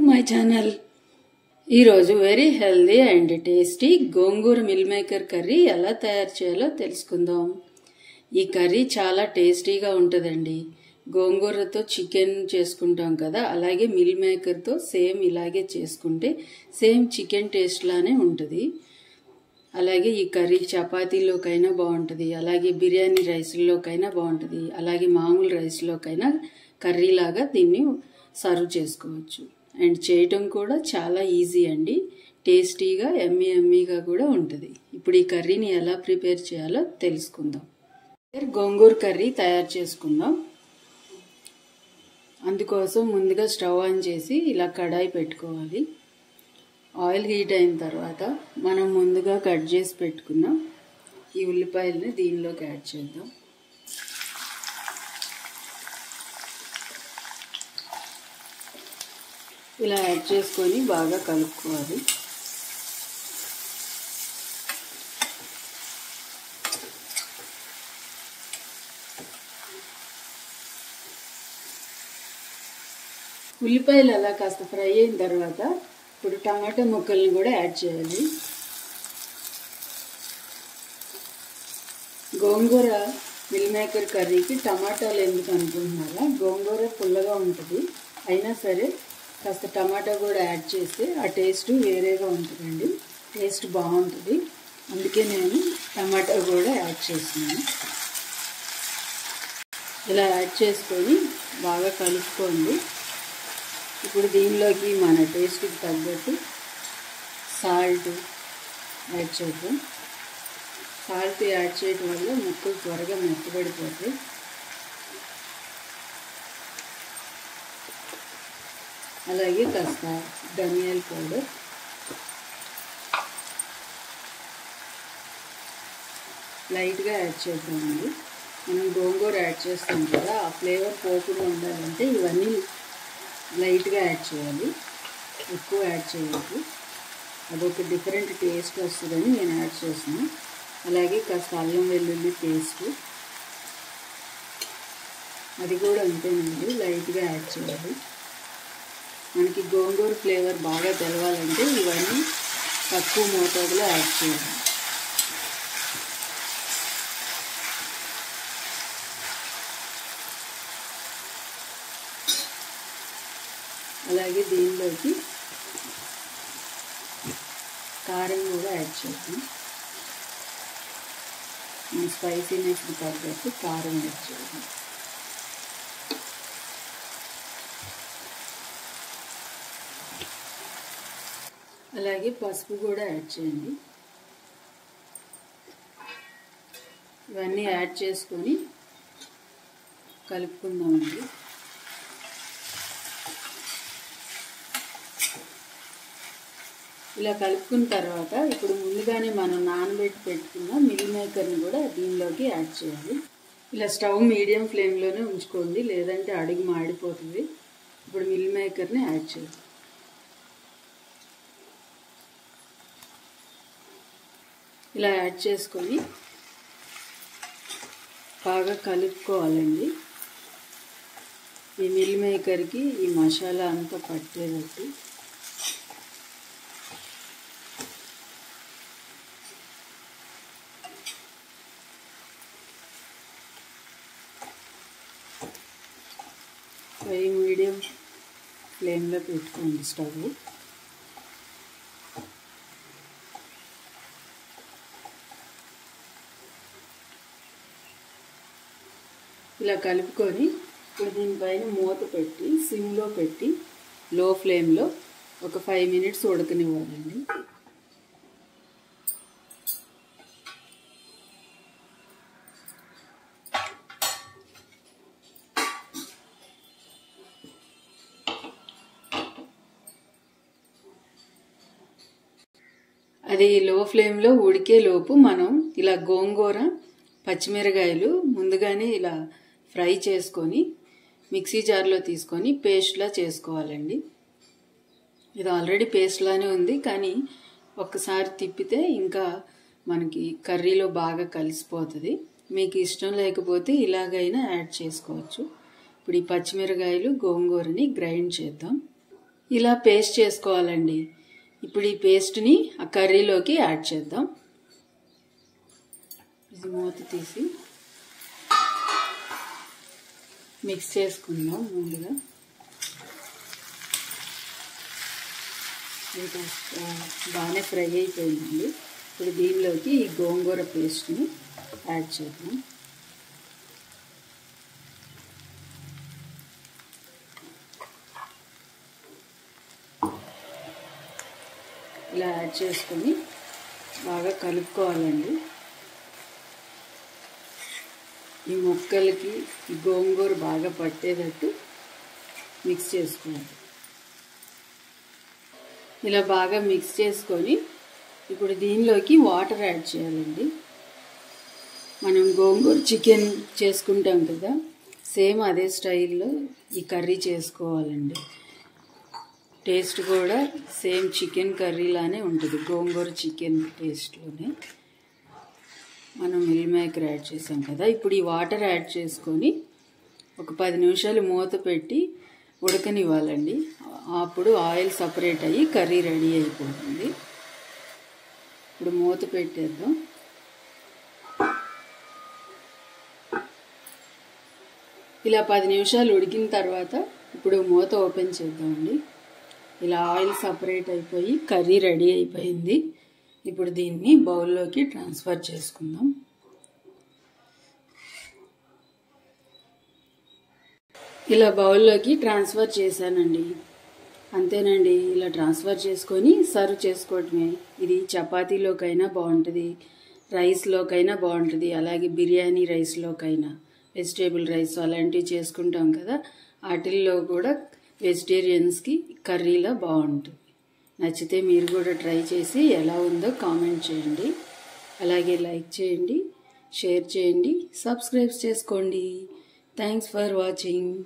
My channel. ఈరోజు very healthy and tasty gongura meal maker curry ఎలా తయారు చేయాలో తెలుసుకుందాం. ఈ కర్రీ చాలా టేస్టీగా ఉంటుందండి. గోంగూరతో చికెన్ చేసుకుంటాం కదా, అలాగే మిల్ మేకర్తో సేమ్ ఇలాగే చేసుకుంటే సేమ్ చికెన్ టేస్ట్ లానే ఉంటుంది. అలాగే ఈ కర్రీ చపాతీలోకైనా బాగుంటుంది, అలాగే బిర్యానీ రైస్లోకైనా బాగుంటుంది, అలాగే మామూలు రైస్లోకైనా కర్రీలాగా దీన్ని సర్వ్ చేసుకోవచ్చు. అండ్ చేయటం కూడా చాలా ఈజీ అండి. టేస్టీగా ఎమ్మీగా కూడా ఉంటుంది. ఇప్పుడు ఈ కర్రీని ఎలా ప్రిపేర్ చేయాలో తెలుసుకుందాం. గోంగూర కర్రీ తయారు చేసుకుందాం. అందుకోసం ముందుగా స్టవ్ ఆన్ చేసి ఇలా కడాయి పెట్టుకోవాలి. ఆయిల్ హీట్ అయిన తర్వాత మనం ముందుగా కట్ చేసి పెట్టుకున్నాం ఈ ఉల్లిపాయలని దీనిలోకి యాడ్ చేద్దాం. ఇలా యాడ్ చేసుకొని బాగా కలుపుకోవాలి. ఉల్లిపాయలు అలా కాస్త ఫ్రై అయిన తర్వాత ఇప్పుడు టమాటా ముక్కల్ని కూడా యాడ్ చేయాలి. గోంగూర మిల్ మేకర్ కర్రీకి టమాటాలు ఎందుకు అనుకుంటున్నారా? గోంగూర పుల్లగా ఉంటుంది, అయినా సరే కాస్త టమాటా కూడా యాడ్ చేస్తే ఆ టేస్ట్ వేరేగా ఉంటుందండి. టేస్ట్ బాగుంటుంది, అందుకే నేను టమాటా కూడా యాడ్ చేస్తున్నాను. ఇలా యాడ్ చేసుకొని బాగా కలుపుకోండి. ఇప్పుడు దీనిలోకి మన టేస్ట్కి తగ్గట్టు సాల్ట్ యాడ్ చేద్దాం. సాల్ట్ యాడ్ చేయడం వల్ల ముక్కలు త్వరగా మెత్తబడిపోతాయి. అలాగే కాస్త ధనియాల పౌడర్, లైట్గా యాడ్ చేద్దామండి. మనం గోంగూర యాడ్ చేస్తాం కదా, ఆ ఫ్లేవర్ పోకుండా ఉండాలంటే ఇవన్నీ లైట్గా యాడ్ చేయాలి, ఎక్కువ యాడ్ చేయవద్దు. అదొక డిఫరెంట్ టేస్ట్ వస్తుందని నేను యాడ్ చేస్తున్నాను. అలాగే కాస్త అల్లం వెల్లుల్లి పేస్ట్, అది కూడా అంతేనండి, లైట్గా యాడ్ చేయాలి. మనకి గోంగూర ఫ్లేవర్ బాగా తెలవాలంటే ఇవన్నీ తక్కువ మోతాదులో యాడ్ చేయాలి. అలాగే దీనిలోకి కారం కూడా యాడ్ చేద్దాం. స్పైసీనెస్కి తగ్గట్టు కారం యాడ్ చేద్దాం. అలాగే పసుపు కూడా యాడ్ చేయండి. ఇవన్నీ యాడ్ చేసుకొని కలుపుకుందామండి. ఇలా కలుపుకున్న తర్వాత ఇప్పుడు ముందుగానే మనం నానబెట్టి పెట్టుకున్న మిల్ మేకర్ని కూడా దీనిలోకి యాడ్ చేయాలి. ఇలా స్టవ్ మీడియం ఫ్లేమ్లోనే ఉంచుకోండి, లేదంటే అడుగు మాడిపోతుంది. ఇప్పుడు మిల్ మేకర్ని యాడ్ చేయాలి. ఇలా యాడ్ చేసుకొని బాగా కలుపుకోవాలండి. ఈ మిల్ మేకర్కి ఈ మసాలా అంతా పట్టేటట్టు. మీడియం ఫ్లేమ్లో పెట్టుకోండి స్టవ్. ఇలా కలుపుకొని ఇప్పుడు దీనిపైన మూత పెట్టి సిమ్లో పెట్టి లో ఫ్లేమ్లో ఒక 5 మినిట్స్ ఉడకనివ్వాలండి. అది లో ఫ్లేమ్లో ఉడికే లోపు మనం ఇలా గోంగూర పచ్చిమిరకాయలు ముందుగానే ఇలా ఫ్రై చేసుకొని మిక్సీ జార్లో తీసుకొని పేస్ట్లా చేసుకోవాలండి. ఇది ఆల్రెడీ పేస్ట్లానే ఉంది, కానీ ఒక్కసారి తిప్పితే ఇంకా మనకి కర్రీలో బాగా కలిసిపోతుంది. మీకు ఇష్టం లేకపోతే ఇలాగైనా యాడ్ చేసుకోవచ్చు. ఇప్పుడు ఈ పచ్చిమిరకాయలు గోంగూరని గ్రైండ్ చేద్దాం. ఇలా పేస్ట్ చేసుకోవాలండి. ఇప్పుడు ఈ పేస్ట్ని ఆ కర్రీలోకి యాడ్ చేద్దాం. ఇది మూత తీసి మిక్స్ చేసుకుందాం. ముందుగా ఇంకా బాగానే ఫ్రై అయిపోయిందండి. ఇప్పుడు దీనిలోకి ఈ గోంగూర పేస్ట్ని యాడ్ చేద్దాం. ఇలా యాడ్ చేసుకొని బాగా కలుపుకోవాలండి. ఈ ముక్కలకి ఈ గోంగూర బాగా పట్టేటట్టు మిక్స్ చేసుకోవాలి. ఇలా బాగా మిక్స్ చేసుకొని ఇప్పుడు దీనిలోకి వాటర్ యాడ్ చేయాలండి. మనం గోంగూర చికెన్ చేసుకుంటాం కదా, సేమ్ అదే స్టైల్లో ఈ కర్రీ చేసుకోవాలండి. టేస్ట్ కూడా సేమ్ చికెన్ కర్రీలానే ఉంటుంది. గోంగూర చికెన్ టేస్ట్లోనే మనం మిల్ మేకర్ యాడ్ చేసాం కదా. ఇప్పుడు ఈ వాటర్ యాడ్ చేసుకొని ఒక 10 నిమిషాలు మూత పెట్టి ఉడకనివ్వాలండి. అప్పుడు ఆయిల్ సపరేట్ అయ్యి కర్రీ రెడీ అయిపోతుంది. ఇప్పుడు మూత పెట్టేద్దాం. ఇలా 10 నిమిషాలు ఉడికిన తర్వాత ఇప్పుడు మూత ఓపెన్ చేద్దామండి. ఇలా ఆయిల్ సపరేట్ అయిపోయి కర్రీ రెడీ అయిపోయింది. ఇప్పుడు దీన్ని బౌల్లోకి ట్రాన్స్ఫర్ చేసుకుందాం. ఇలా బౌల్లోకి ట్రాన్స్ఫర్ చేశానండి. అంతేనండి. ఇలా ట్రాన్స్ఫర్ చేసుకొని సర్వ్ చేసుకోవటమే. ఇది చపాతీలోకైనా బాగుంటుంది, రైస్లోకైనా బాగుంటుంది, అలాగే బిర్యానీ రైస్లోకైనా, వెజిటేబుల్ రైస్ అలాంటివి చేసుకుంటాం కదా, వాటిల్లో కూడా వెజిటేరియన్స్కి కర్రీలా బాగుంటుంది. నచ్చితే మీరు కూడా ట్రై చేసి ఎలా ఉందో కామెంట్ చేయండి. అలాగే లైక్ చేయండి, షేర్ చేయండి, సబ్స్క్రైబ్ చేసుకోండి. Thanks for watching.